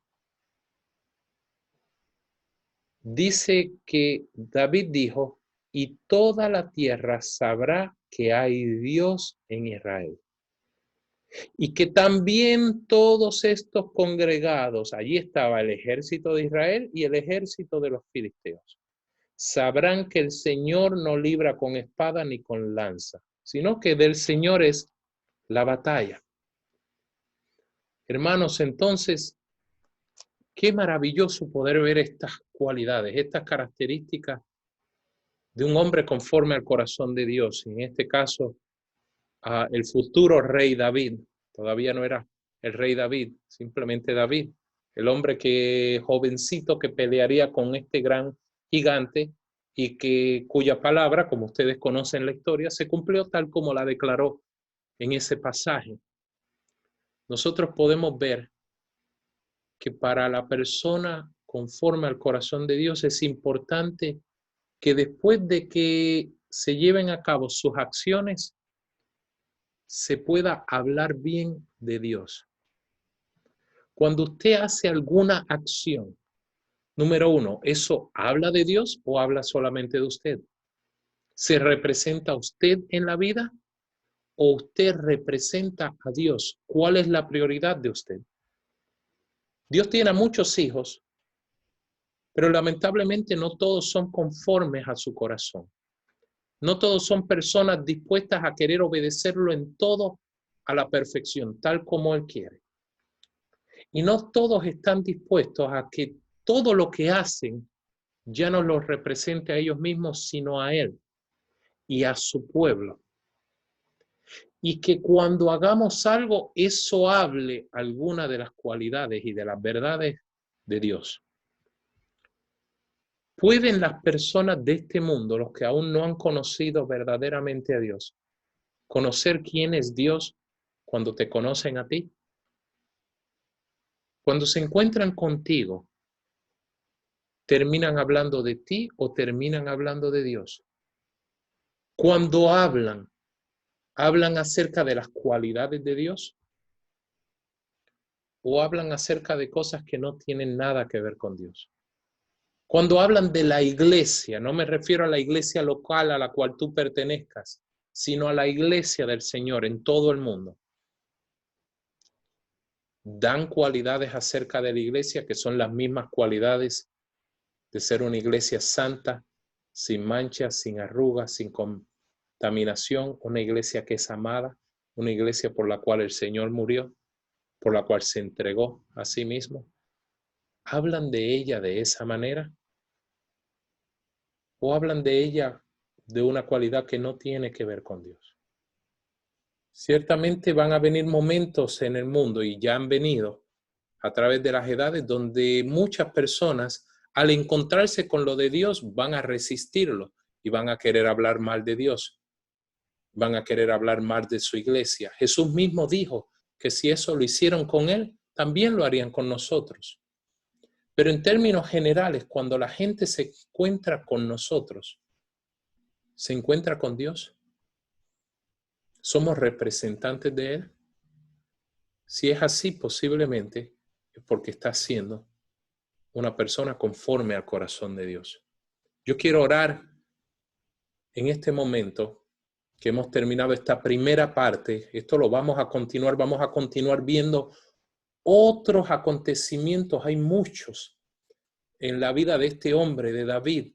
Dice que David dijo, y toda la tierra sabrá que hay Dios en Israel. Y que también todos estos congregados, allí estaba el ejército de Israel y el ejército de los filisteos, sabrán que el Señor no libra con espada ni con lanza, sino que del Señor es la batalla. Hermanos, entonces, qué maravilloso poder ver estas cualidades, estas características de un hombre conforme al corazón de Dios. En este caso, el futuro rey David. Todavía no era el rey David, simplemente David. El hombre jovencito que pelearía con este gran gigante y cuya palabra, como ustedes conocen la historia, se cumplió tal como la declaró en ese pasaje. Nosotros podemos ver que para la persona conforme al corazón de Dios es importante que después de que se lleven a cabo sus acciones, se pueda hablar bien de Dios. Cuando usted hace alguna acción, número uno, ¿eso habla de Dios o habla solamente de usted? ¿Se representa a usted en la vida o usted representa a Dios? ¿Cuál es la prioridad de usted? Dios tiene a muchos hijos, pero lamentablemente no todos son conformes a su corazón. No todos son personas dispuestas a querer obedecerlo en todo a la perfección, tal como Él quiere. Y no todos están dispuestos a que todo lo que hacen ya no los represente a ellos mismos, sino a Él y a su pueblo. Y que cuando hagamos algo, eso hable alguna de las cualidades y de las verdades de Dios. ¿Pueden las personas de este mundo, los que aún no han conocido verdaderamente a Dios, conocer quién es Dios cuando te conocen a ti? Cuando se encuentran contigo, ¿terminan hablando de ti o terminan hablando de Dios? Cuando hablan acerca de las cualidades de Dios o hablan acerca de cosas que no tienen nada que ver con Dios. Cuando hablan de la iglesia, no me refiero a la iglesia local a la cual tú pertenezcas, sino a la iglesia del Señor en todo el mundo. Dan cualidades acerca de la iglesia que son las mismas cualidades de ser una iglesia santa, sin manchas, sin arrugas, sin contaminación, una iglesia que es amada, una iglesia por la cual el Señor murió, por la cual se entregó a sí mismo. ¿Hablan de ella de esa manera? ¿O hablan de ella de una cualidad que no tiene que ver con Dios? Ciertamente van a venir momentos en el mundo, y ya han venido a través de las edades, donde muchas personas, al encontrarse con lo de Dios, van a resistirlo y van a querer hablar mal de Dios. Van a querer hablar mal de su iglesia. Jesús mismo dijo que si eso lo hicieron con Él, también lo harían con nosotros. Pero en términos generales, cuando la gente se encuentra con nosotros, ¿se encuentra con Dios? ¿Somos representantes de Él? Si es así, posiblemente es porque está siendo una persona conforme al corazón de Dios. Yo quiero orar en este momento que hemos terminado esta primera parte. Esto lo vamos a continuar viendo otros acontecimientos. Hay muchos en la vida de este hombre, de David,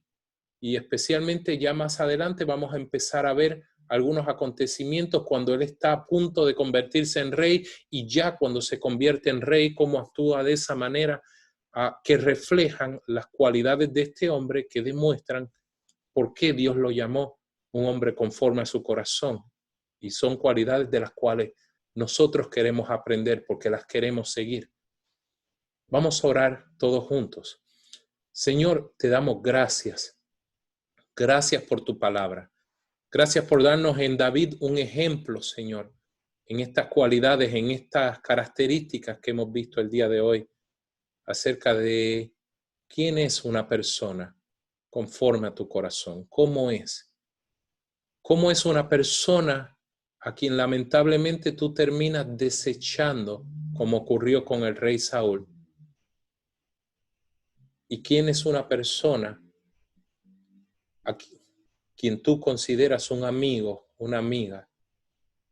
y especialmente ya más adelante vamos a empezar a ver algunos acontecimientos cuando él está a punto de convertirse en rey, y ya cuando se convierte en rey, cómo actúa de esa manera, que reflejan las cualidades de este hombre, que demuestran por qué Dios lo llamó un hombre conforme a su corazón. Y son cualidades de las cuales nosotros queremos aprender porque las queremos seguir. Vamos a orar todos juntos. Señor, te damos gracias. Gracias por tu palabra. Gracias por darnos en David un ejemplo, Señor, en estas cualidades, en estas características que hemos visto el día de hoy, acerca de quién es una persona conforme a tu corazón. ¿Cómo es? ¿Cómo es una persona a quien lamentablemente tú terminas desechando, como ocurrió con el rey Saúl? ¿Y quién es una persona a quien tú consideras un amigo, una amiga,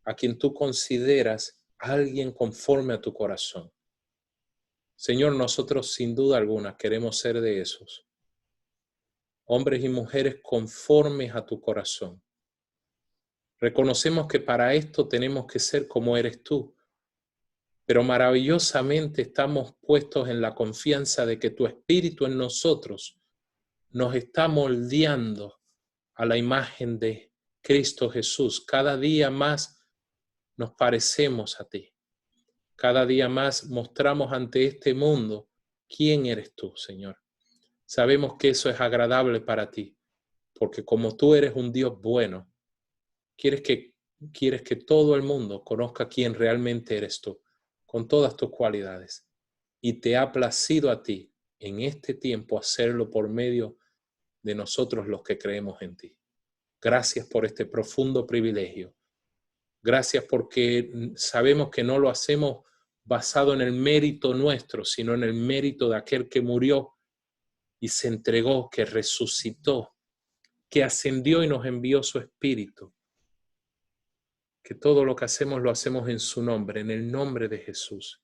a quien tú consideras alguien conforme a tu corazón? Señor, nosotros sin duda alguna queremos ser de esos hombres y mujeres conformes a tu corazón. Reconocemos que para esto tenemos que ser como eres tú, pero maravillosamente estamos puestos en la confianza de que tu Espíritu en nosotros nos está moldeando a la imagen de Cristo Jesús. Cada día más nos parecemos a ti. Cada día más mostramos ante este mundo quién eres tú, Señor. Sabemos que eso es agradable para ti, porque como tú eres un Dios bueno, quieres que todo el mundo conozca quién realmente eres tú, con todas tus cualidades. Y te ha placido a ti en este tiempo hacerlo por medio de nosotros los que creemos en ti. Gracias por este profundo privilegio. Gracias porque sabemos que no lo hacemos basado en el mérito nuestro, sino en el mérito de aquel que murió y se entregó, que resucitó, que ascendió y nos envió su Espíritu. Que todo lo que hacemos lo hacemos en su nombre, en el nombre de Jesús.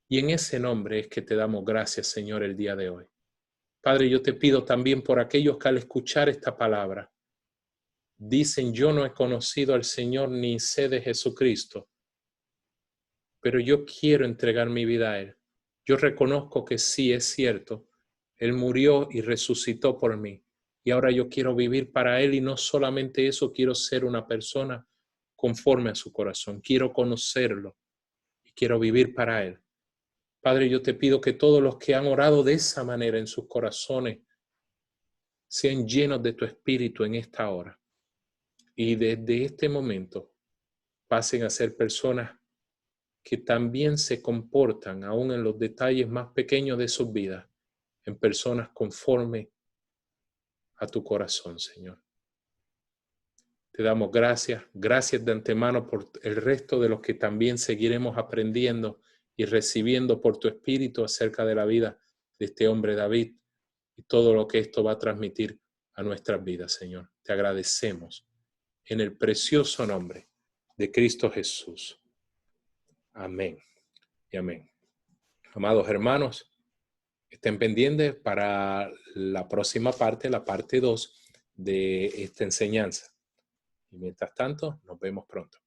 Y en ese nombre es que te damos gracias, Señor, el día de hoy. Padre, yo te pido también por aquellos que al escuchar esta palabra dicen: yo no he conocido al Señor ni sé de Jesucristo. pero yo quiero entregar mi vida a Él. Yo reconozco que sí es cierto, Él murió y resucitó por mí. Y ahora yo quiero vivir para Él y no solamente eso, quiero ser una persona conforme a su corazón. Quiero conocerlo y quiero vivir para Él. Padre, yo te pido que todos los que han orado de esa manera en sus corazones sean llenos de tu espíritu en esta hora. Y desde este momento pasen a ser personas que también se comportan, aún en los detalles más pequeños de sus vidas, en personas conforme a tu corazón, Señor. Te damos gracias de antemano por el resto de los que también seguiremos aprendiendo y recibiendo por tu Espíritu acerca de la vida de este hombre David y todo lo que esto va a transmitir a nuestras vidas, Señor. Te agradecemos en el precioso nombre de Cristo Jesús. Amén y amén. Amados hermanos, estén pendientes para la próxima parte, la parte 2 de esta enseñanza. Y mientras tanto, nos vemos pronto.